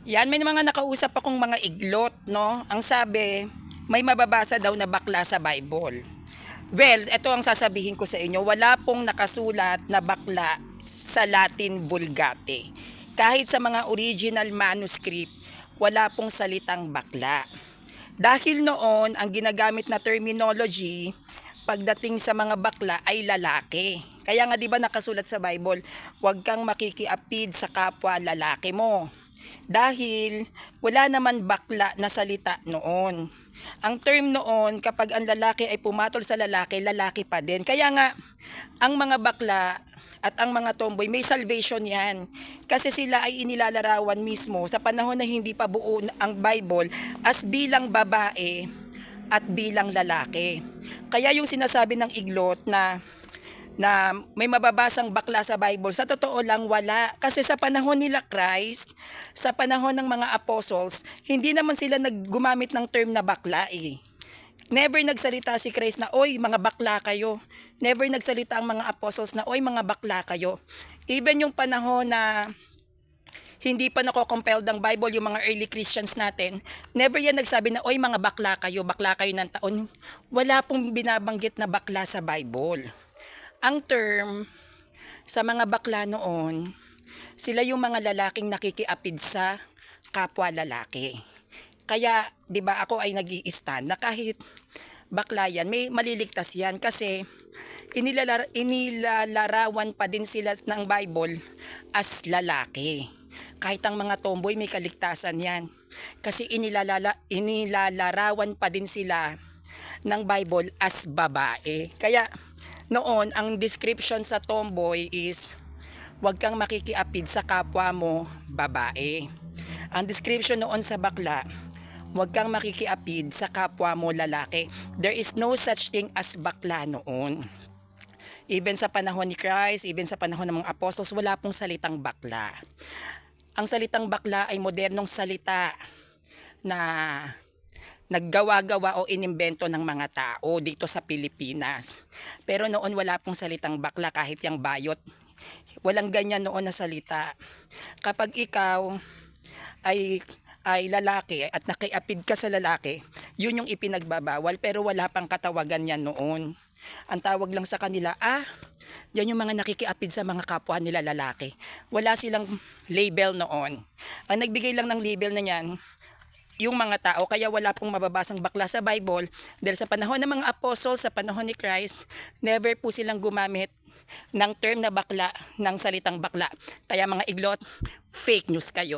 Yan, may mga nakausap akong mga iglot, no? Ang sabi, may mababasa daw na bakla sa Bible. Well, ito ang sasabihin ko sa inyo, wala pong nakasulat na bakla sa Latin Vulgate. Kahit sa mga original manuscript, wala pong salitang bakla. Dahil noon, ang ginagamit na terminology pagdating sa mga bakla ay lalaki. Kaya nga 'di ba nakasulat sa Bible, huwag kang makikiapid sa kapwa lalaki mo. Dahil wala naman bakla na salita noon. Ang term noon, kapag ang lalaki ay pumatol sa lalaki, lalaki pa din. Kaya nga, ang mga bakla at ang mga tomboy, may salvation yan. Kasi sila ay inilalarawan mismo sa panahon na hindi pa buo ang Bible as bilang babae at bilang lalaki. Kaya yung sinasabi ng iglot na may mababasang bakla sa Bible, sa totoo lang wala. Kasi sa panahon nila Christ, sa panahon ng mga apostles, hindi naman sila naggumamit ng term na bakla eh. Never nagsalita si Christ na, oy, mga bakla kayo. Never nagsalita ang mga apostles na, oy, mga bakla kayo. Even yung panahon na hindi pa nako-compelled ang Bible, yung mga early Christians natin, never yan nagsabi na, oy, mga bakla kayo ng taon. Wala pong binabanggit na bakla sa Bible. Ang term sa mga bakla noon, sila yung mga lalaking nakikiapid sa kapwa lalaki. Kaya, 'di ba, ako ay nag-i-stand na kahit bakla yan, may maliligtas yan kasi inilalarawan pa din sila ng Bible as lalaki. Kahit ang mga tomboy may kaligtasan yan. Kasi inilalarawan pa din sila ng Bible as babae. Kaya noon, ang description sa tomboy is huwag kang makikiapid sa kapwa mo babae. Ang description noon sa bakla, huwag kang makikiapid sa kapwa mo lalaki. There is no such thing as bakla noon. Even sa panahon ni Christ, even sa panahon ng mga apostles, wala pong salitang bakla. Ang salitang bakla ay modernong salita na naggawa-gawa o inimbento ng mga tao dito sa Pilipinas. Pero noon wala pong salitang bakla kahit yung bayot. Walang ganyan noon na salita. Kapag ikaw ay lalaki at nakiapid ka sa lalaki, yun yung ipinagbabawal pero wala pang katawagan yan noon. Ang tawag lang sa kanila, yan yung mga nakikiapid sa mga kapwa nila lalaki. Wala silang label noon. Ang nagbigay lang ng label na yan, yung mga tao, kaya wala pong mababasang bakla sa Bible dahil sa panahon ng mga apostles, sa panahon ni Christ, never po silang gumamit ng term na bakla, ng salitang bakla. Kaya mga iglot, fake news kayo.